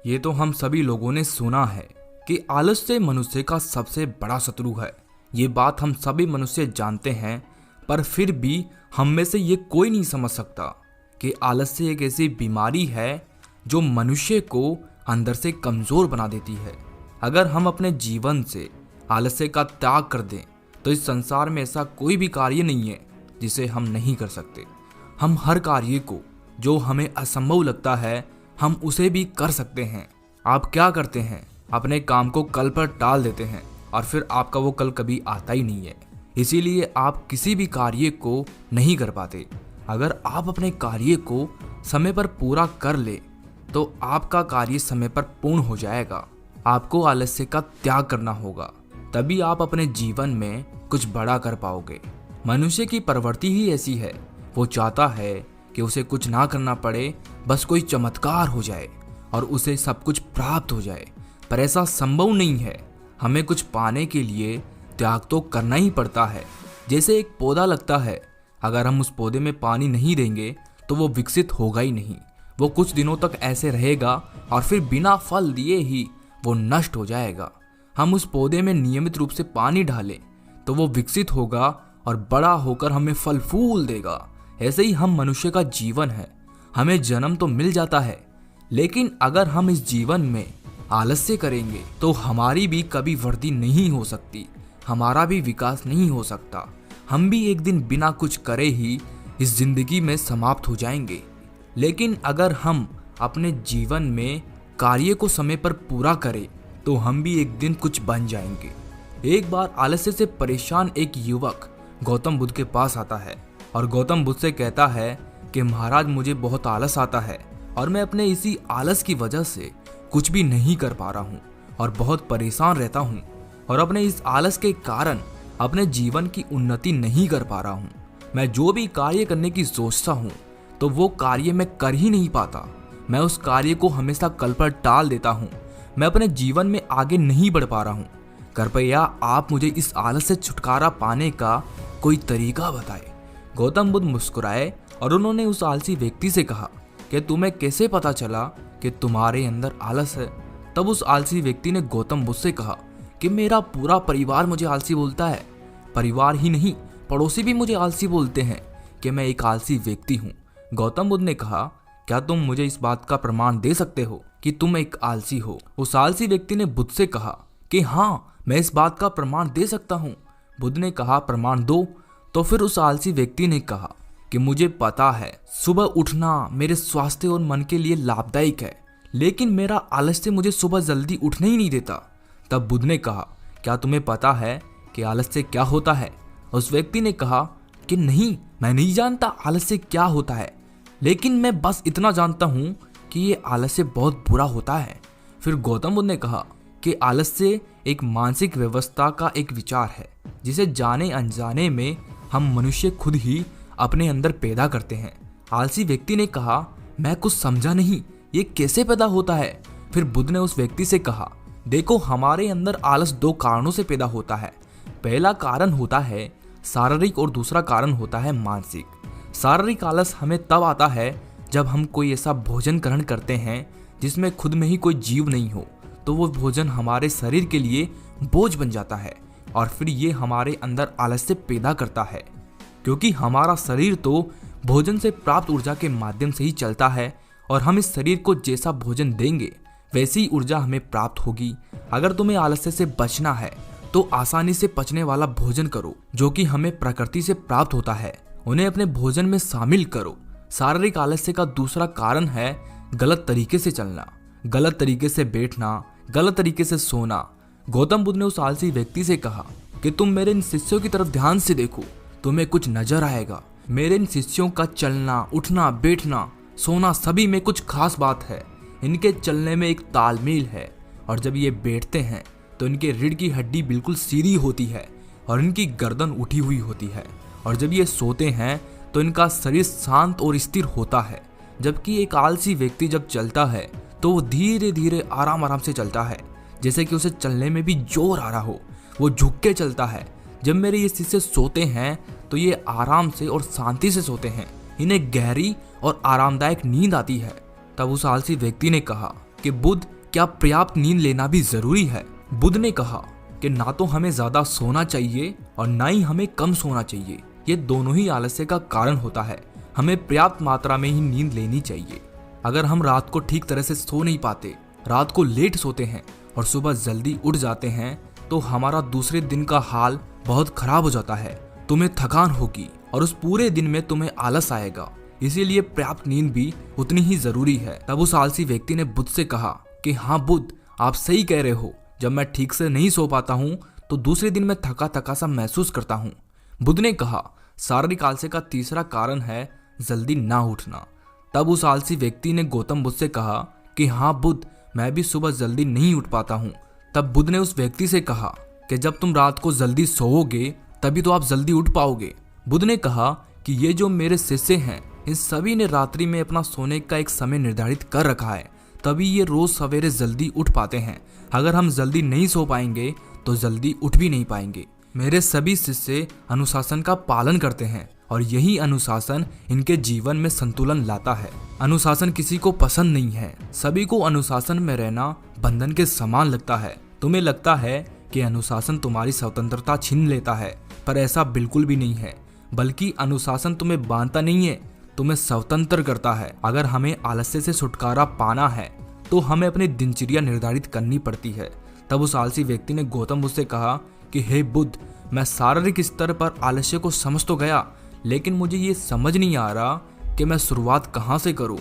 ये तो हम सभी लोगों ने सुना है कि आलस्य मनुष्य का सबसे बड़ा शत्रु है। ये बात हम सभी मनुष्य जानते हैं, पर फिर भी हम में से ये कोई नहीं समझ सकता कि आलस्य एक ऐसी बीमारी है जो मनुष्य को अंदर से कमज़ोर बना देती है। अगर हम अपने जीवन से आलस्य का त्याग कर दें तो इस संसार में ऐसा कोई भी कार्य नहीं है जिसे हम नहीं कर सकते। हम हर कार्य को जो हमें असंभव लगता है हम उसे भी कर सकते हैं। आप क्या करते हैं? अपने काम को कल पर टाल देते हैं और फिर आपका वो कल कभी आता ही नहीं है। इसीलिए आप किसी भी कार्य को नहीं कर पाते। अगर आप अपने कार्य को समय पर पूरा कर ले तो आपका कार्य समय पर पूर्ण हो जाएगा। आपको आलस्य का त्याग करना होगा, तभी आप अपने जीवन में कुछ बड़ा कर पाओगे। मनुष्य की प्रवृत्ति ही ऐसी है, वो चाहता है कि उसे कुछ ना करना पड़े, बस कोई चमत्कार हो जाए और उसे सब कुछ प्राप्त हो जाए। पर ऐसा संभव नहीं है। हमें कुछ पाने के लिए त्याग तो करना ही पड़ता है। जैसे एक पौधा लगता है, अगर हम उस पौधे में पानी नहीं देंगे तो वो विकसित होगा ही नहीं। वो कुछ दिनों तक ऐसे रहेगा और फिर बिना फल दिए ही वो नष्ट हो जाएगा। हम उस पौधे में नियमित रूप से पानी डालें तो वो विकसित होगा और बड़ा होकर हमें फल फूल देगा। ऐसे ही हम मनुष्य का जीवन है। हमें जन्म तो मिल जाता है, लेकिन अगर हम इस जीवन में आलस्य करेंगे तो हमारी भी कभी वृद्धि नहीं हो सकती, हमारा भी विकास नहीं हो सकता। हम भी एक दिन बिना कुछ करे ही इस जिंदगी में समाप्त हो जाएंगे। लेकिन अगर हम अपने जीवन में कार्य को समय पर पूरा करें तो हम भी एक दिन कुछ बन जाएंगे। एक बार आलस्य से परेशान एक युवक गौतम बुद्ध के पास आता है और गौतम बुद्ध से कहता है कि महाराज, मुझे बहुत आलस आता है और मैं अपने इसी आलस की वजह से कुछ भी नहीं कर पा रहा हूँ और बहुत परेशान रहता हूँ और अपने इस आलस के कारण अपने जीवन की उन्नति नहीं कर पा रहा हूँ। मैं जो भी कार्य करने की सोचता हूँ तो वो कार्य मैं कर ही नहीं पाता। मैं उस कार्य को हमेशा कल पर टाल देता हूँ। मैं अपने जीवन में आगे नहीं बढ़ पा रहा हूँ। कृपया आप मुझे इस आलस से छुटकारा पाने का कोई तरीका बताएं। गौतम बुद्ध मुस्कुराए और उन्होंने उस आलसी व्यक्ति से कहा कि तुम्हें कैसे पता चला कि तुम्हारे अंदर आलस है? तब उस आलसी व्यक्ति ने गौतम बुद्ध से कहा कि मेरा पूरा परिवार मुझे आलसी बोलता है। परिवार ही नहीं, पड़ोसी भी मुझे आलसी बोलते हैं कि मैं एक आलसी व्यक्ति हूँ। गौतम बुद्ध ने कहा, क्या तुम मुझे इस बात का प्रमाण दे सकते हो कि तुम एक आलसी हो? उस आलसी व्यक्ति ने बुद्ध से कहा कि हाँ, मैं इस बात का प्रमाण दे सकता हूँ। बुद्ध ने कहा, प्रमाण दो। तो फिर उस आलसी व्यक्ति ने कहा कि मुझे पता है सुबह उठना मेरे स्वास्थ्य और मन के लिए लाभदायक है, लेकिन मेरा आलस्य मुझे सुबह जल्दी उठने ही नहीं देता। तब बुद्ध ने कहा, क्या तुम्हें पता है कि आलस्य क्या होता है? उस व्यक्ति ने कहा कि नहीं, मैं नहीं जानता आलस्य क्या होता है, लेकिन मैं बस इतना जानता हूँ कि ये आलस्य बहुत बुरा होता है। फिर गौतम बुद्ध ने कहा कि आलस्य एक मानसिक व्यवस्था का एक विचार है जिसे जाने अनजाने में हम मनुष्य खुद ही अपने अंदर पैदा करते हैं। आलसी व्यक्ति ने कहा, मैं कुछ समझा नहीं, ये कैसे पैदा होता है? फिर बुद्ध ने उस व्यक्ति से कहा, देखो, हमारे अंदर आलस दो कारणों से पैदा होता है। पहला कारण होता है शारीरिक और दूसरा कारण होता है मानसिक। शारीरिक आलस हमें तब आता है जब हम कोई ऐसा भोजन ग्रहण करते हैं जिसमें खुद में ही कोई जीव नहीं हो, तो वो भोजन हमारे शरीर के लिए बोझ बन जाता है और फिर ये हमारे अंदर आलस्य पैदा करता है, क्योंकि हमारा शरीर तो भोजन से प्राप्त ऊर्जा के माध्यम से ही चलता है और हम इस शरीर को जैसा भोजन देंगे वैसी ही ऊर्जा हमें प्राप्त होगी। अगर तुम्हें आलस्य से बचना है तो आसानी से पचने वाला भोजन करो जो कि हमें प्रकृति से प्राप्त होता है, उन्हें अपने भोजन में शामिल करो। शारीरिक आलस्य का दूसरा कारण है गलत तरीके से चलना, गलत तरीके से बैठना, गलत तरीके से सोना। गौतम बुद्ध ने उस आलसी व्यक्ति से कहा कि तुम मेरे इन शिष्यों की तरफ ध्यान से देखो, तुम्हें कुछ नजर आएगा। मेरे इन शिष्यों का चलना, उठना, बैठना, सोना सभी में कुछ खास बात है। इनके चलने में एक तालमेल है और जब ये बैठते हैं तो इनके रीढ़ की हड्डी बिल्कुल सीधी होती है और इनकी गर्दन उठी हुई होती है, और जब ये सोते हैं तो इनका शरीर शांत और स्थिर होता है। जबकि एक आलसी व्यक्ति जब चलता है तो वो धीरे धीरे आराम आराम से चलता है, जैसे कि उसे चलने में भी जोर आ रहा हो। वो झुक के चलता है। जब मेरे ये शिष्य सोते हैं तो ये आराम से और शांति से सोते हैं, इन्हें गहरी और आरामदायक नींद आती है। तब उस आलसी व्यक्ति ने कहा कि बुध, क्या पर्याप्त नींद लेना भी जरूरी है? बुध ने कहा कि ना तो हमें ज्यादा सोना चाहिए और ना ही हमें कम सोना चाहिए। ये दोनों ही आलस्य का कारण होता है। हमें पर्याप्त मात्रा में ही नींद लेनी चाहिए। अगर हम रात को ठीक तरह से सो नहीं पाते, रात को लेट सोते हैं और सुबह जल्दी उठ जाते हैं, तो हमारा दूसरे दिन का हाल बहुत खराब हो जाता है। तुम्हें थकान होगी और उस पूरे दिन में तुम्हें आलस आएगा। इसीलिए पर्याप्त नींद भी उतनी ही जरूरी है। तब उस आलसी व्यक्ति ने बुध से कहा कि हाँ बुध, आप सही कह रहे हो। जब मैं ठीक से नहीं सो पाता हूँ तो दूसरे दिन मैं थका थका सा महसूस करता हूँ। बुध ने कहा, शारीरिक आलस्य का तीसरा कारण है जल्दी ना उठना। तब उस आलसी व्यक्ति ने गौतम बुद्ध से कहा कि हाँ बुध, मैं भी सुबह जल्दी नहीं उठ पाता हूँ। तब बुध ने उस व्यक्ति से कहा कि जब तुम रात को जल्दी सोओगे तभी तो आप जल्दी उठ पाओगे। बुध ने कहा कि ये जो मेरे शिष्य हैं, इन सभी ने रात्रि में अपना सोने का एक समय निर्धारित कर रखा है, तभी ये रोज सवेरे जल्दी उठ पाते हैं। अगर हम जल्दी नहीं सो पाएंगे तो जल्दी उठ भी नहीं पाएंगे। मेरे सभी शिष्य अनुशासन का पालन करते हैं और यही अनुशासन इनके जीवन में संतुलन लाता है। अनुशासन किसी को पसंद नहीं है। सभी को अनुशासन में रहना बंधन के समान लगता है। तुम्हें लगता है कि अनुशासन तुम्हारी स्वतंत्रता छीन लेता है, पर ऐसा बिल्कुल भी नहीं है। बल्कि अनुशासन तुम्हें बांधता नहीं है, तुम्हें स्वतंत्र करता है। अगर हमें आलस्य से छुटकारा पाना है तो हमें अपनी दिनचर्या निर्धारित करनी पड़ती है। तब उस आलसी व्यक्ति ने गौतम बुद्ध से कहा कि हे बुद्ध, मैं शारीरिक स्तर पर आलस्य को समझ तो गया, लेकिन मुझे ये समझ नहीं आ रहा कि मैं शुरुआत कहाँ से करूँ।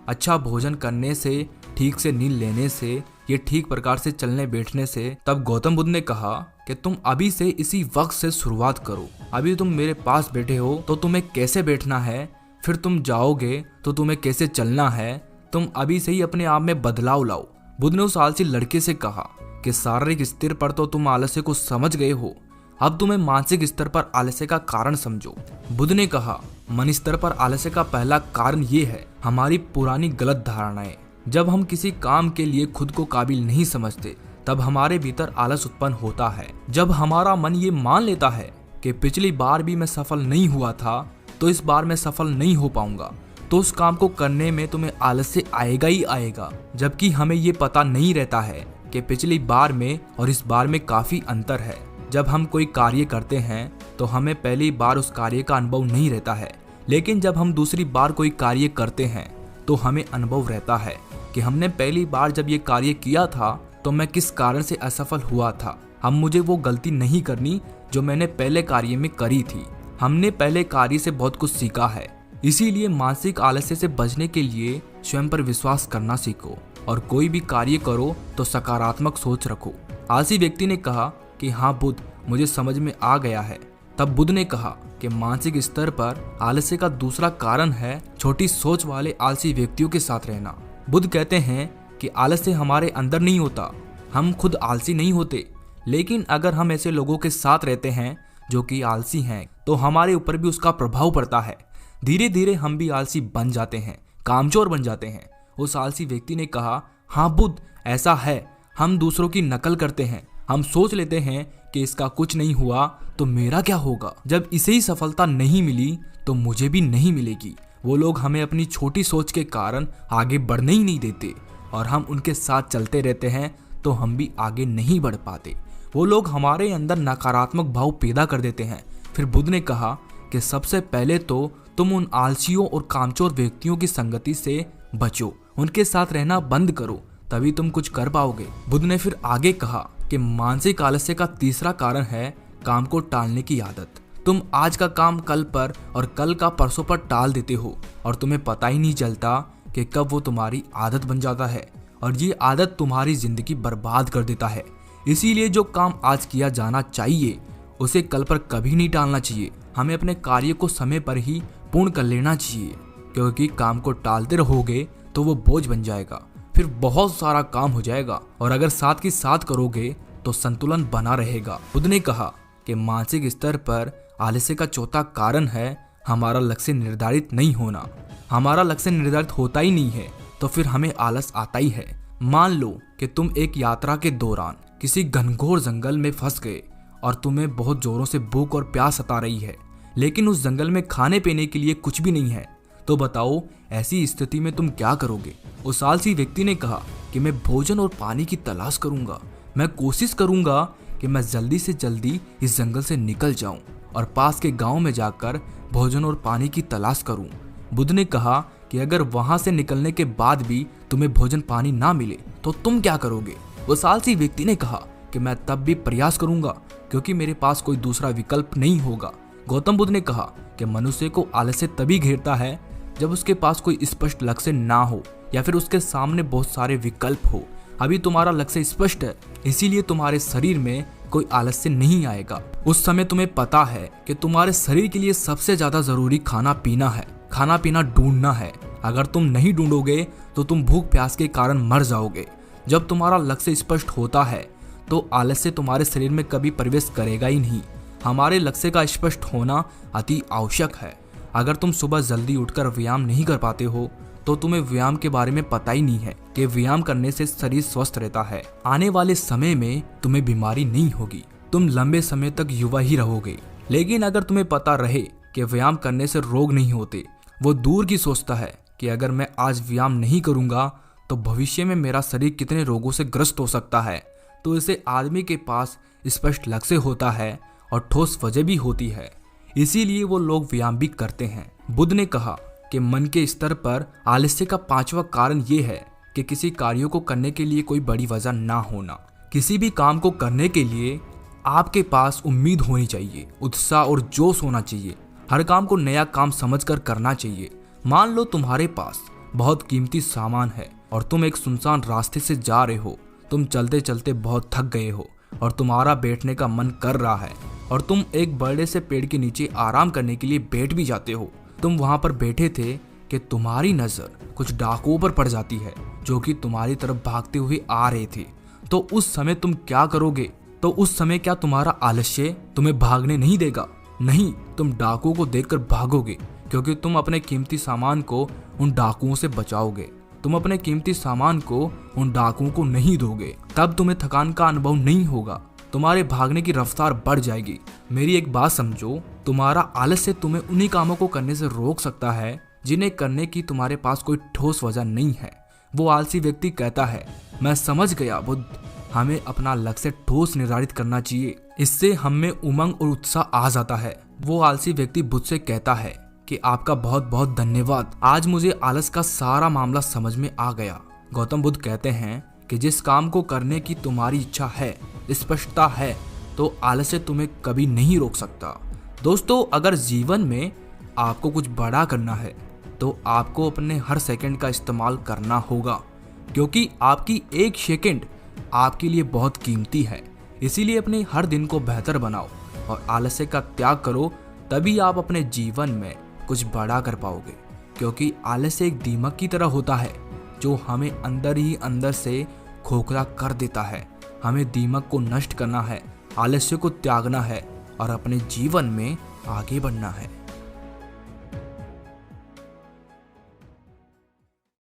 अच्छा भोजन करने से, ठीक से नींद लेने से, ये ठीक प्रकार से चलने बैठने से। तब गौतम बुद्ध ने कहा कि तुम अभी से इसी वक्त से शुरुआत करो। अभी तुम मेरे पास बैठे हो तो तुम्हें कैसे बैठना है, फिर तुम जाओगे तो तुम्हें कैसे चलना है। तुम अभी से ही अपने आप में बदलाव लाओ। बुद्ध ने उस आलसी लड़के से कहा कि शारीरिक स्तर पर तो तुम आलस्य को समझ गए हो, अब तुम्हें मानसिक स्तर पर आलस्य का कारण समझो। बुद्ध ने कहा, मन स्तर पर आलस्य का पहला कारण ये है हमारी पुरानी गलत धारणाएं। जब हम किसी काम के लिए खुद को काबिल नहीं समझते तब हमारे भीतर आलस उत्पन्न होता है। जब हमारा मन ये मान लेता है कि पिछली बार भी मैं सफल नहीं हुआ था तो इस बार मैं सफल नहीं हो पाऊंगा, तो उस काम को करने में तुम्हें आलस्य आएगा ही आएगा। जबकि हमें ये पता नहीं रहता है कि पिछली बार में और इस बार में काफी अंतर है। जब हम कोई कार्य करते हैं तो हमें पहली बार उस कार्य का अनुभव नहीं रहता है, लेकिन जब हम दूसरी बार कोई कार्य करते हैं तो हमें अनुभव रहता है कि हमने पहली बार जब ये कार्य किया था तो मैं किस कारण से असफल हुआ था। अब मुझे वो गलती नहीं करनी जो मैंने पहले कार्य में करी थी। हमने पहले कार्य से बहुत कुछ सीखा है। इसीलिए मानसिक आलस्य से बचने के लिए स्वयं पर विश्वास करना सीखो और कोई भी कार्य करो तो सकारात्मक सोच रखो। आलसी व्यक्ति ने कहा कि हाँ बुद्ध, मुझे समझ में आ गया है। तब बुद्ध ने कहा कि मानसिक स्तर पर आलस्य का दूसरा कारण है छोटी सोच वाले आलसी व्यक्तियों के साथ रहना। बुद्ध कहते हैं कि आलस्य हमारे अंदर नहीं होता, हम खुद आलसी नहीं होते, लेकिन अगर हम ऐसे लोगों के साथ रहते हैं जो कि आलसी हैं तो हमारे ऊपर भी उसका प्रभाव पड़ता है। धीरे धीरे हम भी आलसी बन जाते हैं, कामचोर बन जाते हैं। उस आलसी व्यक्ति ने कहा, हाँ बुद्ध, ऐसा है। हम दूसरों की नकल करते हैं। हम सोच लेते हैं कि इसका कुछ नहीं हुआ तो मेरा क्या होगा। जब इसे ही सफलता नहीं मिली तो मुझे भी नहीं मिलेगी। वो लोग हमें अपनी छोटी सोच के कारण आगे बढ़ने ही नहीं देते और हम उनके साथ चलते रहते हैं तो हम भी आगे नहीं बढ़ पाते। वो लोग हमारे अंदर नकारात्मक भाव पैदा कर देते हैं। फिर बुद्ध ने कहा कि सबसे पहले तो तुम उन आलसियों और कामचोर व्यक्तियों की संगति से बचो, उनके साथ रहना बंद करो, तभी तुम कुछ कर पाओगे। बुद्ध ने फिर आगे कहा कि मानसिक आलस्य का तीसरा कारण है काम को टालने की आदत। तुम आज का काम कल पर और कल का परसों पर टाल देते हो और तुम्हें पता ही नहीं चलता कि कब वो तुम्हारी आदत बन जाता है और ये आदत तुम्हारी जिंदगी बर्बाद कर देता है। इसीलिए जो काम आज किया जाना चाहिए उसे कल पर कभी नहीं टालना चाहिए। हमें अपने कार्य को समय पर ही पूर्ण कर लेना चाहिए, क्योंकि काम को टालते रहोगे तो वो बोझ बन जाएगा, फिर बहुत सारा काम हो जाएगा। और अगर साथ के साथ करोगे तो संतुलन बना रहेगा। बुद्ध ने कहा कि मानसिक स्तर पर आलस्य का चौथा कारण है हमारा लक्ष्य निर्धारित नहीं होना। हमारा लक्ष्य निर्धारित होता ही नहीं है तो फिर हमें आलस आता ही है। मान लो कि तुम एक यात्रा के दौरान किसी घनघोर जंगल में फंस गए और तुम्हें बहुत जोरों से भूख और प्यास सता रही है, लेकिन उस जंगल में खाने पीने के लिए कुछ भी नहीं है। तो बताओ ऐसी स्थिति में तुम क्या करोगे? उस आलसी व्यक्ति ने कहा कि मैं भोजन और पानी की तलाश करूंगा। मैं कोशिश करूंगा कि मैं जल्दी से जल्दी इस जंगल से निकल जाऊं और पास के गांव में जाकर भोजन और पानी की तलाश करूं। बुद्ध ने कहा कि अगर वहां से निकलने के बाद भी तुम्हें भोजन पानी ना मिले तो तुम क्या करोगे? उस आलसी व्यक्ति ने कहा कि मैं तब भी प्रयास करूंगा क्योंकि मेरे पास कोई दूसरा विकल्प नहीं होगा। गौतम बुद्ध ने कहा कि मनुष्य को आलस्य तभी घेरता है जब उसके पास कोई स्पष्ट लक्ष्य ना हो या फिर उसके सामने बहुत सारे विकल्प हो। अभी तुम्हारा लक्ष्य स्पष्ट है, इसीलिए तुम्हारे शरीर में कोई आलस्य नहीं आएगा। उस समय तुम्हें पता है कि तुम्हारे शरीर के लिए सबसे ज्यादा जरूरी खाना पीना है, खाना पीना ढूंढना है। अगर तुम नहीं ढूंढोगे तो तुम भूख प्यास के कारण मर जाओगे। जब तुम्हारा लक्ष्य स्पष्ट होता है तो आलस्य तुम्हारे शरीर में कभी प्रवेश करेगा ही नहीं। हमारे लक्ष्य का स्पष्ट होना अति आवश्यक है। अगर तुम सुबह जल्दी उठकर व्यायाम नहीं कर पाते हो तो तुम्हें व्यायाम के बारे में पता ही नहीं है कि व्यायाम करने से शरीर स्वस्थ रहता है। आने वाले समय में तुम्हें बीमारी नहीं होगी, तुम लंबे समय तक युवा ही रहोगे। लेकिन अगर तुम्हें पता रहे कि व्यायाम करने से रोग नहीं होते, वो दूर की सोचता है कि अगर मैं आज व्यायाम नहीं करूंगा तो भविष्य में मेरा शरीर कितने रोगों से ग्रस्त हो सकता है, तो इसे आदमी के पास स्पष्ट लक्ष्य होता है और ठोस वजह भी होती है, इसीलिए वो लोग व्यायाम भी करते हैं। बुद्ध ने कहा कि मन के स्तर पर आलस्य का पांचवा कारण ये है कि किसी कार्यों को करने के लिए कोई बड़ी वजह ना होना। किसी भी काम को करने के लिए आपके पास उम्मीद होनी चाहिए, उत्साह और जोश होना चाहिए। हर काम को नया काम समझकर करना चाहिए। मान लो तुम्हारे पास बहुत कीमती सामान है और तुम एक सुनसान रास्ते से जा रहे हो। तुम चलते चलते बहुत थक गए हो और तुम्हारा बैठने का मन कर रहा है और तुम एक बड़े से पेड़ के नीचे आराम करने के लिए बैठ भी जाते हो। तुम वहां पर बैठे थे कि तुम्हारी नजर कुछ डाकुओं पर पड़ जाती है जो कि तुम्हारी तरफ भागते हुए आ रहे थे। तो उस समय तुम क्या करोगे? तो उस समय क्या तुम्हारा आलस्य तुम्हें भागने नहीं देगा? नहीं, तुम डाकुओं को देखकर भागोगे क्योंकि तुम अपने कीमती सामान को उन डाकुओं से बचाओगे। तुम अपने कीमती सामान को उन डाकुओं को नहीं दोगे, तब तुम्हें थकान का अनुभव नहीं होगा, तुम्हारे भागने की रफ्तार बढ़ जाएगी। मेरी एक बात समझो, तुम्हारा आलस्य तुम्हें उन्हीं कामों को करने से रोक सकता है जिन्हें करने की तुम्हारे पास कोई ठोस वजह नहीं है। वो आलसी व्यक्ति कहता है, मैं समझ गया बुद्ध, हमें अपना लक्ष्य ठोस निर्धारित करना चाहिए, इससे हम में उमंग और उत्साह आ जाता है। वो आलसी व्यक्ति बुद्ध से कहता है कि आपका बहुत बहुत धन्यवाद, आज मुझे आलस का सारा मामला समझ में आ गया। गौतम बुद्ध कहते हैं कि जिस काम को करने की तुम्हारी इच्छा है, स्पष्टता है, तो आलस्य तुम्हें कभी नहीं रोक सकता। दोस्तों, अगर जीवन में आपको कुछ बड़ा करना है तो आपको अपने हर सेकंड का इस्तेमाल करना होगा, क्योंकि आपकी एक सेकंड आपके लिए बहुत कीमती है। इसीलिए अपने हर दिन को बेहतर बनाओ और आलस्य का त्याग करो, तभी आप अपने जीवन में कुछ बड़ा कर पाओगे। क्योंकि आलस्य एक दीमक की तरह होता है जो हमें अंदर ही अंदर से खोखला कर देता है। हमें दीमक को नष्ट करना है, आलस्य को त्यागना है और अपने जीवन में आगे बढ़ना है।